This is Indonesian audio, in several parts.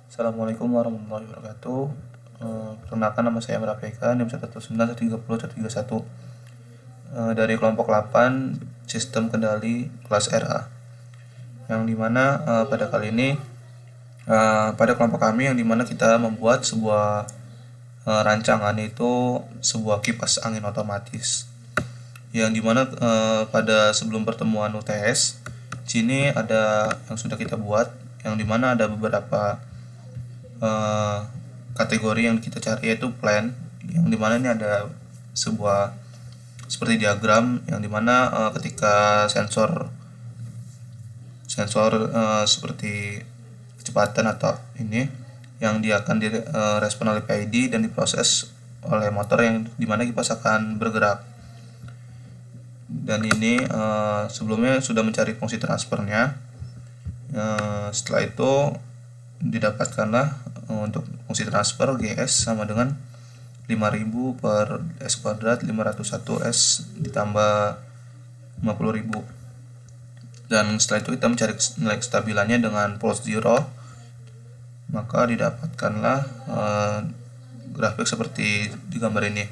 Assalamualaikum warahmatullahi wabarakatuh. Perkenalkan, nama saya Amir Afeka, NIM 1193031, dari kelompok 8 Sistem Kendali kelas RA. Yang dimana pada kali ini pada kelompok kami yang dimana kita membuat sebuah rancangan, yaitu sebuah kipas angin otomatis. Yang dimana pada sebelum pertemuan UTS sini ada yang sudah kita buat, yang dimana ada beberapa kategori yang kita cari, yaitu plan, yang dimana ini ada sebuah seperti diagram, yang dimana ketika sensor seperti kecepatan atau ini yang dia akan direspon oleh PID dan diproses oleh motor, yang dimana kipas akan bergerak. Dan ini sebelumnya sudah mencari fungsi transfernya. Setelah itu didapatkanlah untuk fungsi transfer GS sama dengan 5000 per S kuadrat 501 S ditambah 50.000. Dan setelah itu kita mencari nilai kestabilannya dengan pulse zero, maka didapatkanlah grafik seperti di gambar ini.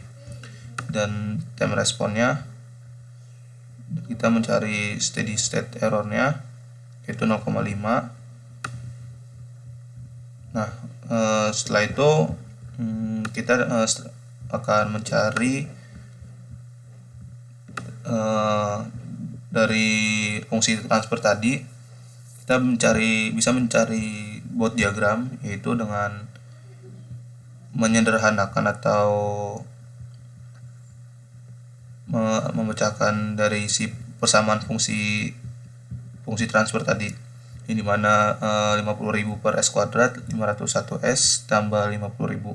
Dan time responnya kita mencari steady state errornya, yaitu 0,5. Nah, setelah itu kita akan mencari dari fungsi transfer tadi, kita bisa mencari bot diagram, yaitu dengan menyederhanakan atau memecahkan dari si persamaan fungsi transfer tadi, ini dimana 50.000 per S kuadrat 501 S tambah 50.000.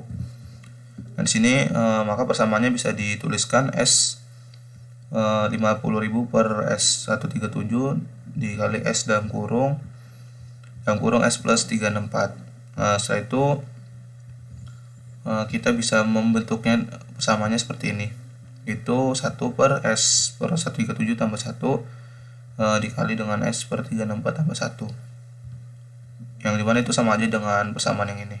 Dan di sini maka persamaannya bisa dituliskan S 50.000 per S 137 dikali S dalam kurung S plus 364. Setelah itu kita bisa membentuknya persamaannya seperti ini, itu 1 per S per 137 tambah 1 dikali dengan S per 364 tambah 1, yang dimana itu sama aja dengan persamaan yang ini.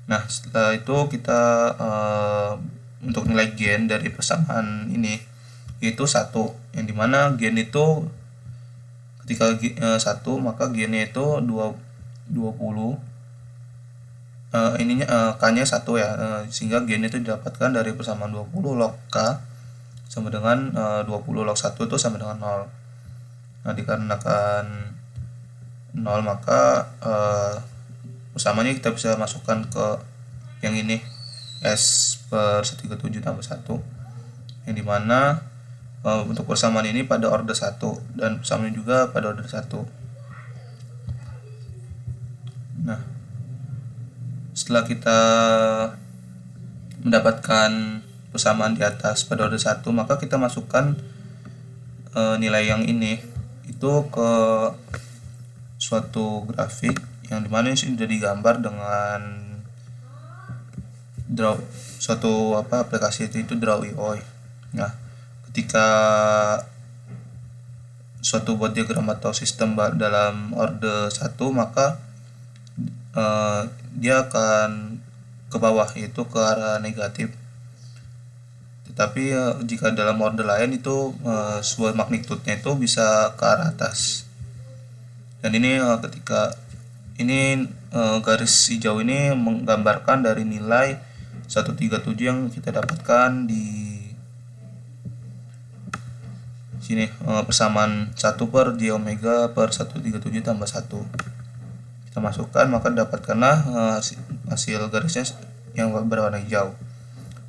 Nah, setelah itu kita untuk nilai gain dari persamaan ini itu 1, yang dimana gain itu ketika 1 maka gainnya itu 20, K-nya 1 ya, sehingga gain itu didapatkan dari persamaan 20 log K sama dengan 20 log 1 itu sama dengan 0. Nah, dikarenakan 0 maka persamaannya kita bisa masukkan ke yang ini, S per 137 tambah 1, yang dimana untuk persamaan ini pada order 1 dan persamaan juga pada order 1. Nah, setelah kita mendapatkan persamaan di atas pada order 1, maka kita masukkan nilai yang ini itu ke suatu grafik, yang dimana ini sudah digambar dengan suatu aplikasi itu Draw.io. Nah, ketika suatu buat diagram atau sistem dalam order 1, maka dia akan ke bawah, yaitu ke arah negatif. Tetapi jika dalam order lain itu sebuah magnitudenya itu bisa ke arah atas. Dan ini ketika ini garis hijau ini menggambarkan dari nilai 137 yang kita dapatkan di sini, persamaan 1 per J omega per 137 tambah 1 kita masukkan, maka dapatkanlah hasil garisnya yang berwarna hijau.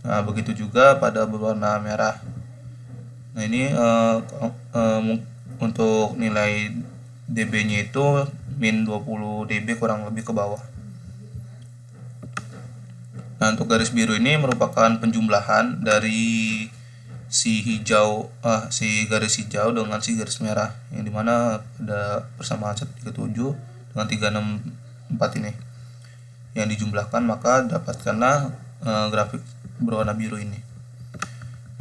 Nah, begitu juga pada berwarna merah. Nah, ini untuk nilai dB-nya itu min 20 dB kurang lebih ke bawah. Nah, untuk garis biru ini merupakan penjumlahan dari si garis hijau dengan si garis merah, yang dimana ada persamaan 137 dengan 364 ini yang dijumlahkan, maka dapatkanlah grafik berwarna biru ini.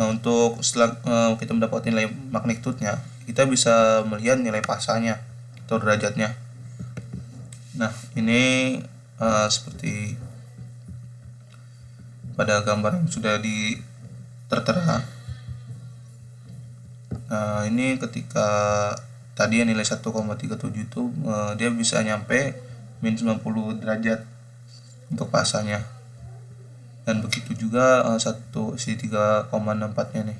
Nah, untuk setelah kita mendapatkan nilai magnitudenya, kita bisa melihat nilai pasanya atau derajatnya. Nah, ini seperti pada gambar yang sudah tertera. Nah, ini ketika tadi yang nilai 1,37 itu dia bisa nyampe min 90 derajat untuk pasanya. Dan begitu juga si 3,64 nya nih.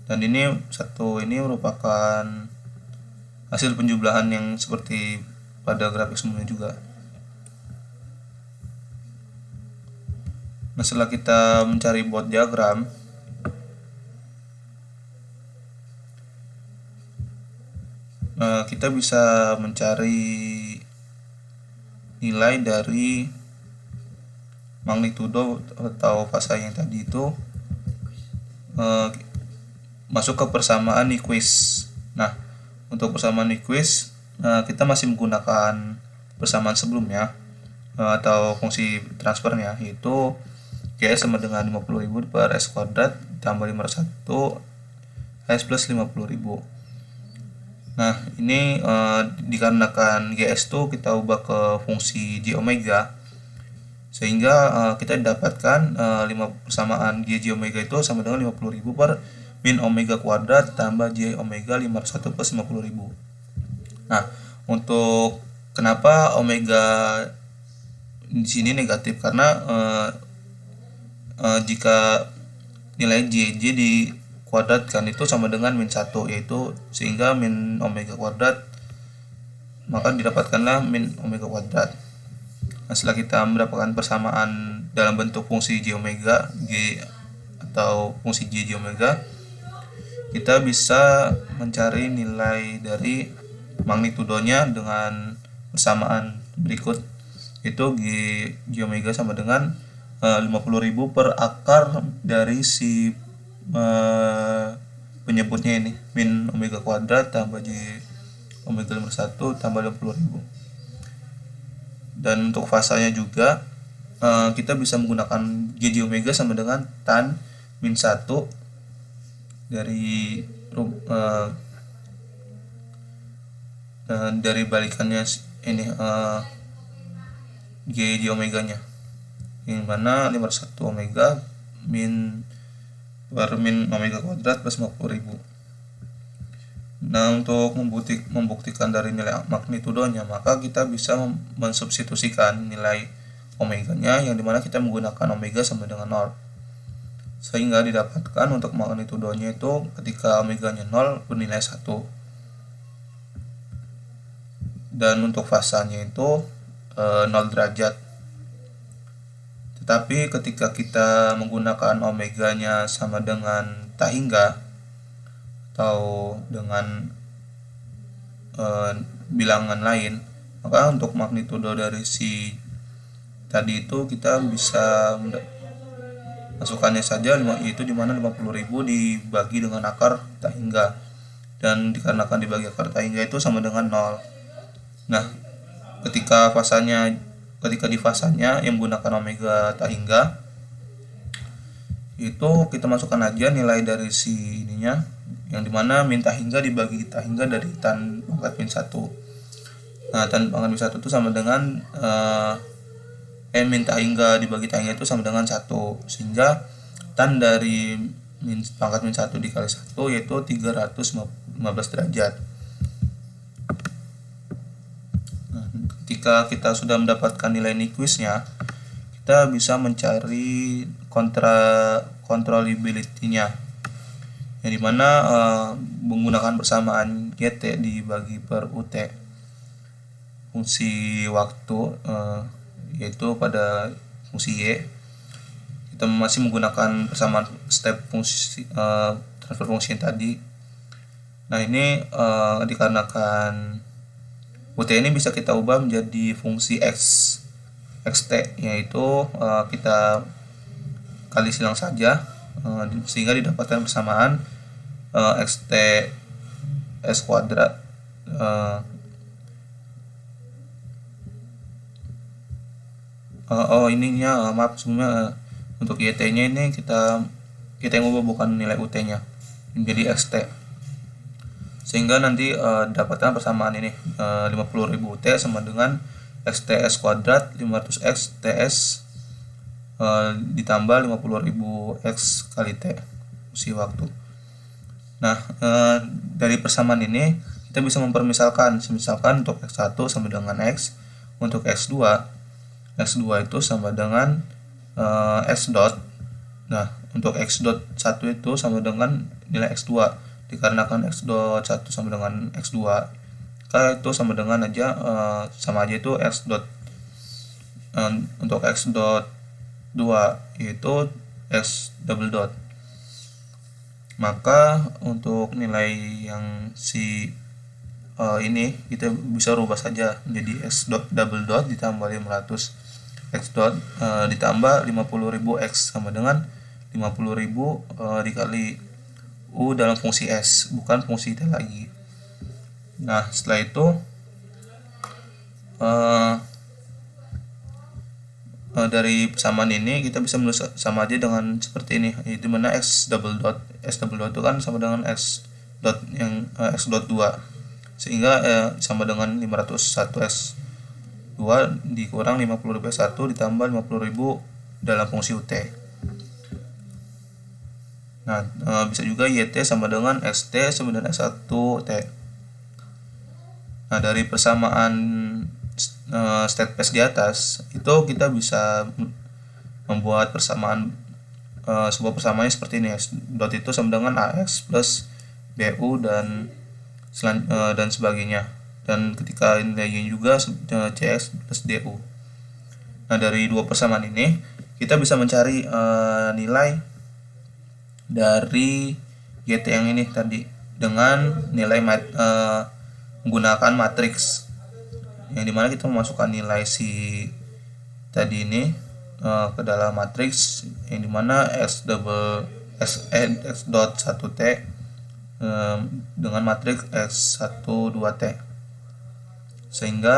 Dan ini merupakan hasil penjumlahan yang seperti pada grafik sebelumnya juga. Nah, setelah kita mencari bot diagram, kita bisa mencari nilai dari magnitudo atau fasa yang tadi itu masuk ke persamaan Nyquist. Nah, untuk persamaan Nyquist kita masih menggunakan persamaan sebelumnya atau fungsi transfernya, yaitu GS sama dengan 50.000 per S kuadrat tambah 501 S plus 50.000. Nah, ini dikarenakan GS itu kita ubah ke fungsi J omega, sehingga kita dapatkan persamaan J omega itu sama dengan 50.000 per min omega kuadrat tambah J omega 501 plus 50.000. Nah, untuk kenapa omega di sini negatif, karena jika nilai J di kuadratkan itu sama dengan min 1, yaitu sehingga min omega kuadrat, maka didapatkanlah min omega kuadrat. Nah, setelah kita mendapatkan persamaan dalam bentuk fungsi J omega G atau fungsi J omega, kita bisa mencari nilai dari magnitudonya dengan persamaan berikut, yaitu J omega sama dengan 50.000 per akar dari si penyebutnya ini, min omega kuadrat tambah J omega 51 tambah 50.000. Dan untuk fasanya juga kita bisa menggunakan J omega sama dengan tan min 1 dari balikannya ini J omega nya, yang mana 51 omega min omega kuadrat plus 50.000. Nah, untuk membuktikan dari nilai magnitudonya, maka kita bisa mensubstitusikan nilai omeganya, yang dimana kita menggunakan omega sama dengan 0, sehingga didapatkan untuk magnitudonya itu ketika omeganya 0 bernilai 1. Dan untuk fasanya itu 0 derajat. Tetapi ketika kita menggunakan omeganya sama dengan tak hingga atau dengan bilangan lain, maka untuk magnitudo dari si tadi itu kita bisa masukannya saja, yaitu dimana 50.000 dibagi dengan akar tak hingga, dan dikarenakan dibagi akar tak hingga itu sama dengan 0. Nah, ketika di fasanya yang menggunakan omega tak hingga, itu kita masukkan aja nilai dari si ininya, yang dimana min tak hingga dibagi tak hingga dari tan pangkat min 1. Nah, tan pangkat min 1 itu sama dengan min tak hingga dibagi tak hingga itu sama dengan 1, sehingga tan dari pangkat min 1 dikali 1 yaitu 315 derajat. Nah, ketika kita sudah mendapatkan nilai Nyquist-nya, kita bisa mencari controllability-nya, yang dimana menggunakan persamaan GT dibagi per UT fungsi waktu, yaitu pada fungsi Y kita masih menggunakan persamaan step fungsi transfer fungsi yang tadi. Nah, ini dikarenakan UT ini bisa kita ubah menjadi fungsi xt, yaitu kita kali silang saja sehingga didapatkan persamaan xt s kuadrat maaf sebelumnya, untuk YT nya ini kita yang ubah bukan nilai UT nya menjadi xt, sehingga nanti dapatkan persamaan ini 50.000 UT sama dengan XTS kuadrat 500x TS ditambah 50.000 X kali T fungsi waktu. Nah, dari persamaan ini kita bisa mempermisalkan, misalkan untuk X1 sama dengan X, untuk X2 itu sama dengan X dot. Nah, untuk X dot 1 itu sama dengan nilai X2, dikarenakan X dot 1 sama dengan X2, maka itu sama dengan sama aja itu X dot. Untuk X dot 2 yaitu X double dot. Maka untuk nilai yang ini kita bisa rubah saja menjadi X dot double dot ditambah 500 X dot ditambah 50.000 X sama dengan 50.000 dikali U dalam fungsi S, bukan fungsi T lagi. Nah, setelah itu dari persamaan ini kita bisa menulis sama aja dengan seperti ini, yaitu mana X double dot itu kan sama dengan X dot yang X dot 2, sehingga sama dengan 501 X 2 dikurang 50.000 X 1 ditambah 50.000 dalam fungsi UT. Nah, bisa juga YT sama dengan XT sama dengan X1 T. Nah, dari persamaan state space di atas itu kita bisa membuat persamaan sebuah persamaannya seperti ini. X dot itu sama dengan AX plus BU dan sebagainya, dan ketika nilainya juga CX plus DU. Nah, dari dua persamaan ini kita bisa mencari nilai dari YT yang ini tadi dengan nilai menggunakan matriks, yang dimana kita memasukkan nilai si tadi ini ke dalam matriks, yang dimana X dot 1T dengan matriks X1 2T, sehingga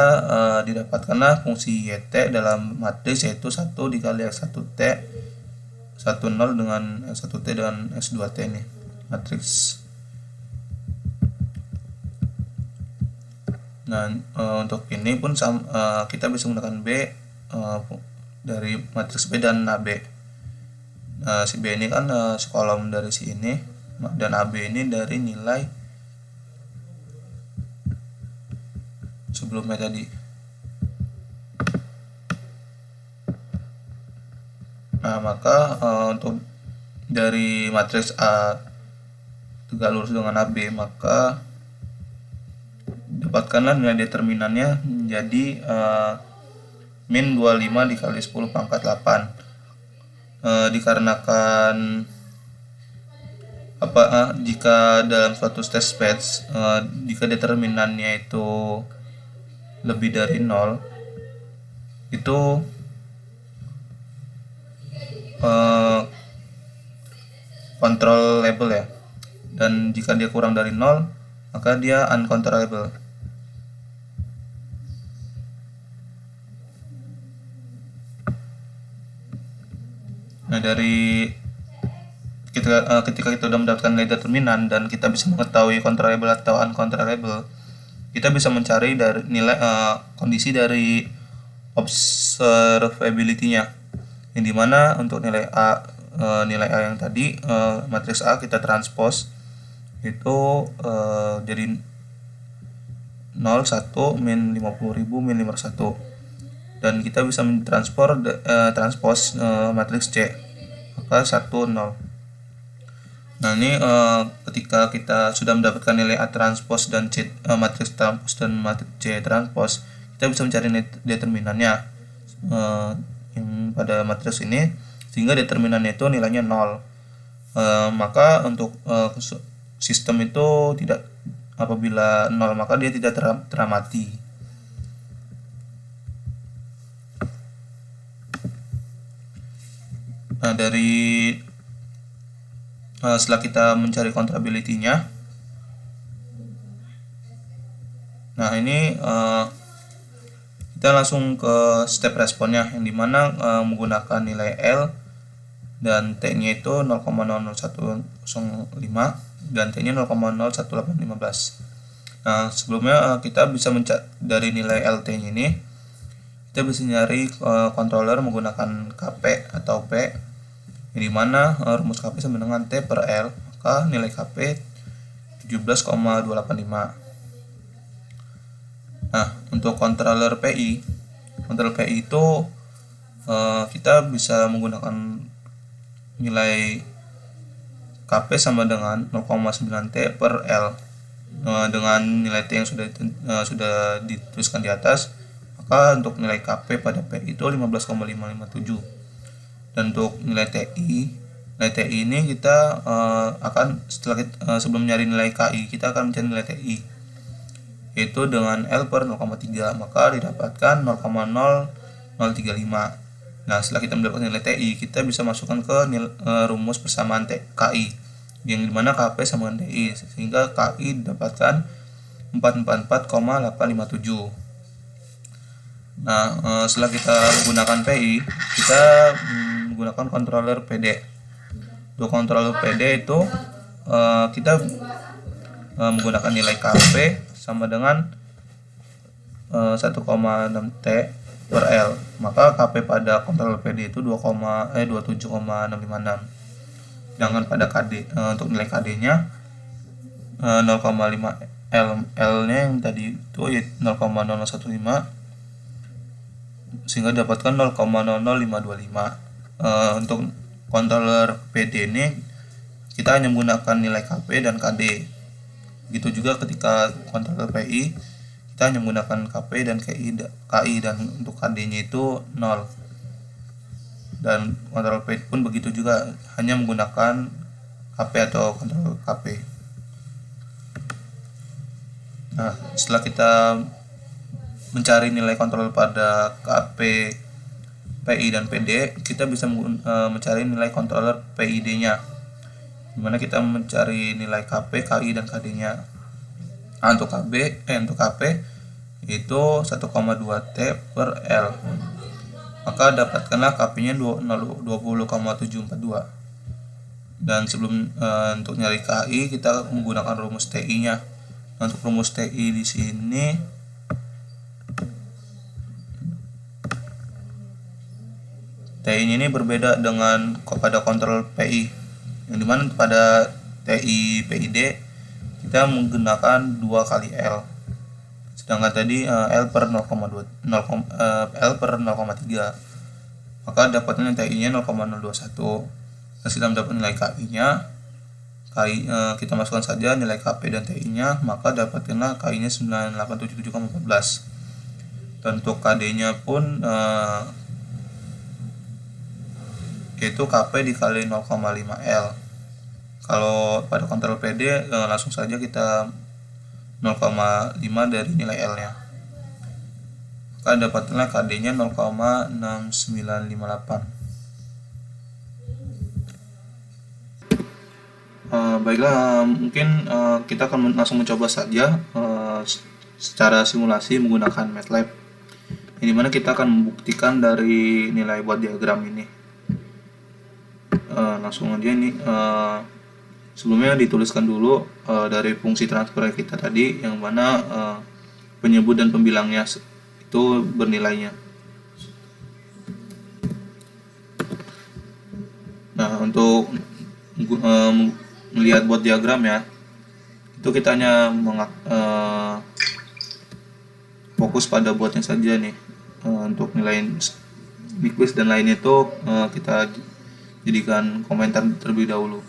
didapatkanlah fungsi YT dalam matriks yaitu 1 dikali X1T 10 dengan X1T dan X2T ini matriks. Nah, untuk ini pun kita bisa menggunakan B dari matriks B dan AB. Si B ini kan sekolom dari si ini, dan AB ini dari nilai sebelumnya tadi. Nah, maka untuk dari matriks A tegak lurus dengan AB, maka dapatkanlah nilai determinannya menjadi min 25 dikali 10 pangkat 8. Dikarenakan jika dalam suatu state space jika determinannya itu lebih dari 0, itu controllable ya, dan jika dia kurang dari 0 maka dia uncontrollable. Nah, dari ketika kita sudah mendapatkan nilai determinan dan kita bisa mengetahui controllable atau uncontrollable, kita bisa mencari dari nilai kondisi dari observability-nya, yang dimana untuk nilai A yang tadi matriks A kita transpose itu jadi 0 1 min 50.000 min 501, dan kita bisa transpose matriks C, maka 1 0. Nah, ini ketika kita sudah mendapatkan nilai A transpose dan C matriks transpose dan matriks C transpose, kita bisa mencari determinannya yang pada matriks ini, sehingga determinannya itu nilainya 0. Maka untuk sistem itu tidak, apabila 0 maka dia tidak teramati. Nah, dari setelah kita mencari controllability-nya, nah ini kita langsung ke step responnya, yang dimana menggunakan nilai L dan T-nya itu 0,00105 dan T-nya 0,01815. Nah, sebelumnya kita bisa dari nilai LT-nya ini kita bisa nyari controller menggunakan KP atau P, di mana rumus KP sama dengan T per L, maka nilai KP 17,285. Nah, untuk controller PI itu kita bisa menggunakan nilai KP sama dengan 0,9 T per L. Dengan nilai T yang sudah dituliskan di atas, maka untuk nilai KP pada P itu 15,557. Dan untuk nilai TI ini kita akan sebelum nyari nilai KI, kita akan mencari nilai TI, yaitu dengan L per 0,3, maka didapatkan 0,0035. Nah, setelah kita mendapatkan nilai TI, kita bisa masukkan ke rumus persamaan KI, yang dimana KP sama dengan TI, sehingga KI didapatkan 444,857. Nah, setelah kita menggunakan PI, kita menggunakan controller PD. Untuk controller PD itu kita menggunakan nilai KP sama dengan 1,6 T per L, maka KP pada controller PD itu 27,656. Sedangkan pada KD, untuk nilai KD-nya 0,5 L-nya yang tadi itu 0,0015, sehingga dapatkan 0,00525. Untuk controller PD ini kita hanya menggunakan nilai KP dan KD. Begitu juga ketika controller PI, kita hanya menggunakan KP dan KI, dan untuk KD-nya itu 0. Dan controller PI pun begitu juga, hanya menggunakan KP atau controller KP. Nah, setelah kita mencari nilai kontrol pada KP, PI, dan PD, kita bisa mencari nilai controller PID-nya, dimana kita mencari nilai KP, KI, dan KD-nya. Nah, untuk KP itu 1,2 T per L, maka dapatkanlah KP-nya 20,742. Dan sebelum untuk nyari KI, kita menggunakan rumus TI-nya. Nah, untuk rumus TI di sini TI ini berbeda dengan pada kontrol PI, yang dimana pada TI PID kita menggunakan 2 kali L, sedangkan tadi L per 0,3, maka dapatnya TI nya 0,021. Dan kita mendapat nilai KI nya, kita masukkan saja nilai KP dan TI nya, maka dapatkanlah KI nya 9877,14. Dan untuk KD nya pun yaitu KP dikali 0,5 L. Kalau pada kontrol PD langsung saja kita 0,5 dari nilai L nya, maka dapatlah KD nya 0,6958. Baiklah, mungkin kita akan langsung mencoba saja secara simulasi menggunakan MATLAB, yang dimana kita akan membuktikan dari nilai buat diagram ini. Langsung aja ini, sebelumnya dituliskan dulu dari fungsi transfer kita tadi, yang mana penyebut dan pembilangnya itu bernilainya. Nah, untuk melihat buat diagram ya, itu kita hanya fokus pada buatnya saja nih. Untuk nilai Nyquist dan lain itu kita jadikan komentar terlebih dahulu.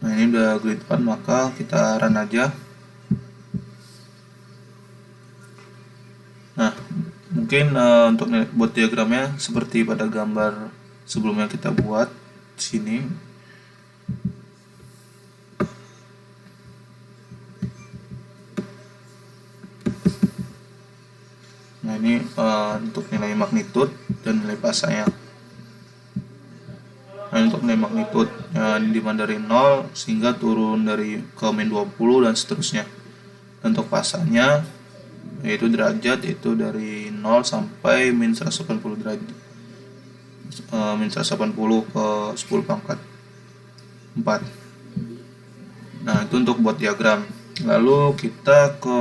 Nah, ini udah grid 4, maka kita run aja. Nah, mungkin untuk buat diagramnya seperti pada gambar sebelumnya kita buat di sini. Nah, ini untuk nilai magnitud dan nilai pasanya. Nah, untuk nilai magnitud dimana dari 0 sehingga turun dari ke min 20 dan seterusnya. Dan untuk pasanya yaitu derajat, itu dari 0 sampai min 180 derajat, min 180 ke 10 pangkat 4. Nah, itu untuk buat diagram. Lalu kita ke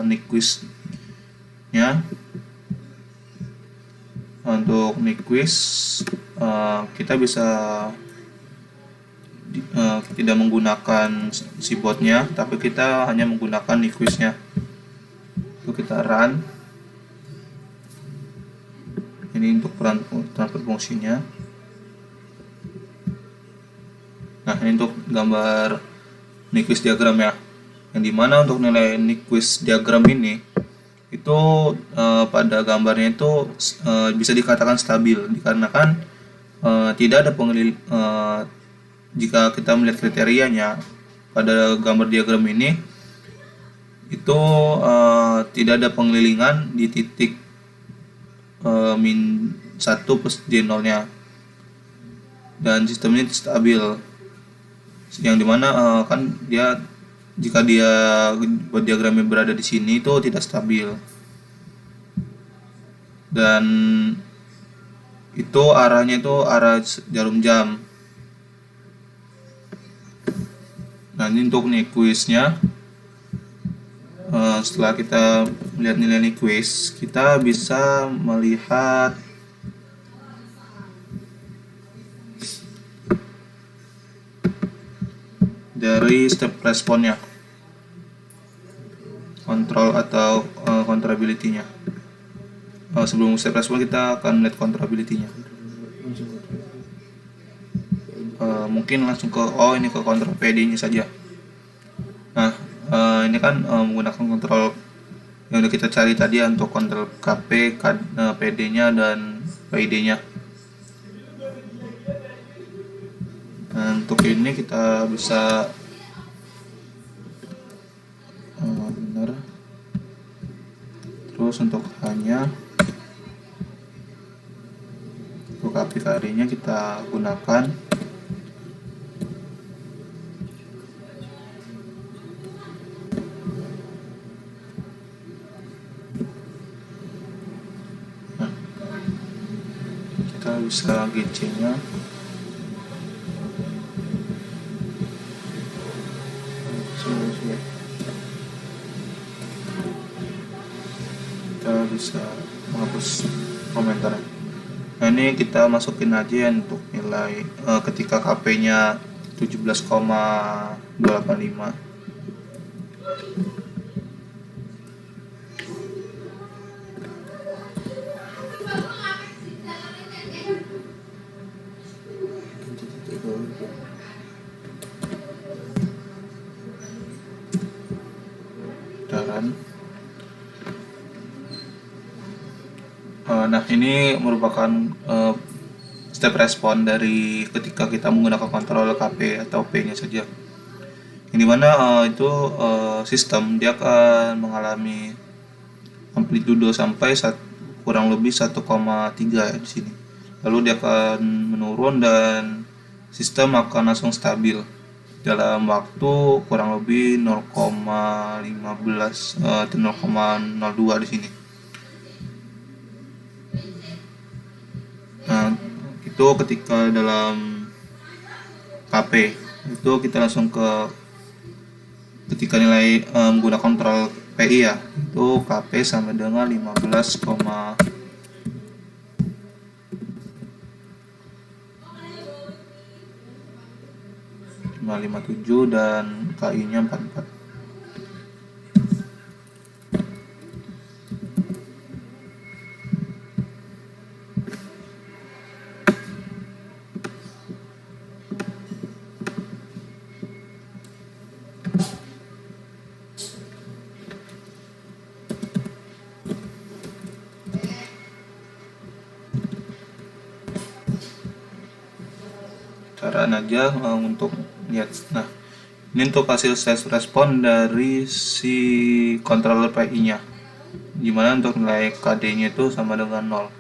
Nyquist. Nyquist-nya. Untuk Nyquist kita bisa tidak menggunakan si botnya, tapi kita hanya menggunakan Nyquist-nya. Itu kita run. Ini untuk transfer fungsinya. Nah, ini untuk gambar Nyquist diagram ya. Yang dimana untuk nilai Nyquist diagram ini itu pada gambarnya itu bisa dikatakan stabil, dikarenakan tidak ada jika kita melihat kriterianya pada gambar diagram ini itu tidak ada pengelilingan di titik min 1 plus D0 nya, dan sistemnya stabil, yang dimana kan dia jika diagramnya berada di sini itu tidak stabil, dan itu arahnya itu arah jarum jam. Nah, ini untuk Nyquist-nya. Setelah kita melihat nilai Nyquist, kita bisa melihat dari step responnya, kontrol atau controllability-nya. Sebelum step respon kita akan melihat controllability-nya. Mungkin langsung ke ini ke kontrol PD-nya saja. Nah, ini kan menggunakan kontrol yang udah kita cari tadi ya, untuk kontrol KP, PD-nya dan PID-nya. Nah, untuk ini kita bisa benar. Terus untuk hanya untuk API-nya kita gunakan bisa GC-nya kita bisa menghapus komentar. Nah, ini kita masukin aja untuk nilai ketika KP-nya 17,285. Nah, ini merupakan step respon dari ketika kita menggunakan kontrol KP atau P-nya saja. Yang dimana itu sistem dia akan mengalami amplitudo sampai kurang lebih 1,3 ya di sini. Lalu dia akan menurun dan sistem akan langsung stabil dalam waktu kurang lebih 0,15 atau 0,02 di sini. Nah, itu ketika dalam KP itu kita langsung ketika nilai menggunakan kontrol PI ya, itu KP sama dengan 15,557 dan KI-nya 44. Caraan aja untuk lihat. Nah, ini untuk hasil set respon dari si controller PI-nya, gimana untuk nilai KD-nya itu sama dengan 0.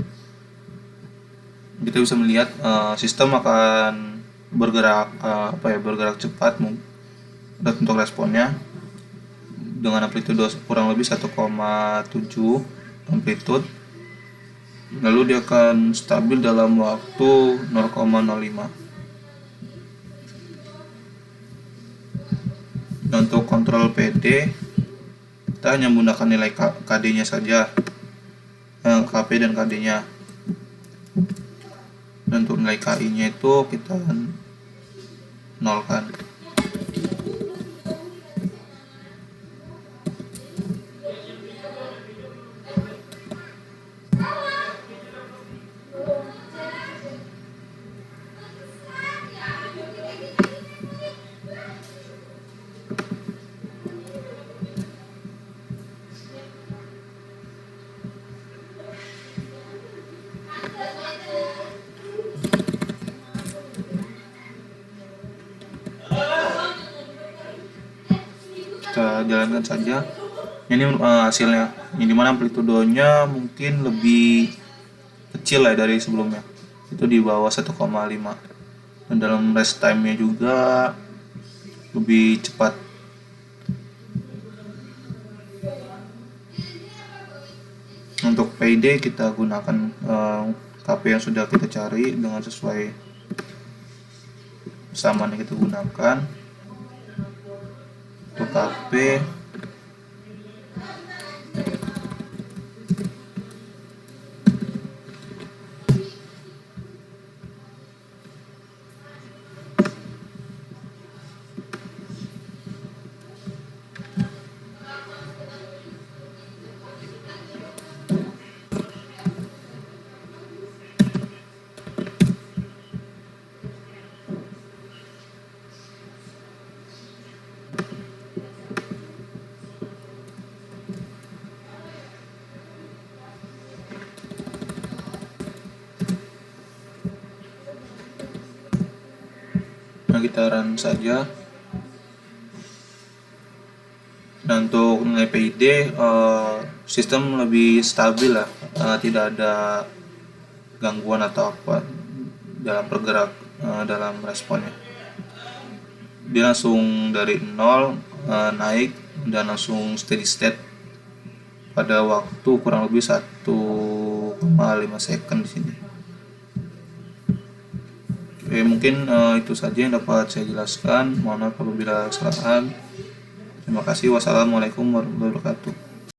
Kita bisa melihat sistem akan bergerak bergerak cepat untuk responnya dengan amplitudo kurang lebih 1,7 amplitude, lalu dia akan stabil dalam waktu 0,05. Untuk kontrol PD kita hanya menggunakan nilai KD-nya saja. KP dan KD-nya. Dan untuk nilai KI-nya itu kita nolkan. Kita jalankan saja. Ini hasilnya. Ini dimana amplitudonya mungkin lebih kecil ya dari sebelumnya. Itu di bawah 1,5. Dan dalam rest time-nya juga lebih cepat. Untuk PID kita gunakan KP yang sudah kita cari dengan sesuai persamaan yang kita gunakan. Untuk KP kita run saja. Dan untuk nilai PID sistem lebih stabil lah, tidak ada gangguan atau apa dalam bergerak dalam responnya. Dia langsung dari 0 naik dan langsung steady state pada waktu kurang lebih 1,5 second di sini. Oke, mungkin itu saja yang dapat saya jelaskan. Mohon maaf apabila kesalahan. Terima kasih. Wassalamualaikum warahmatullahi wabarakatuh.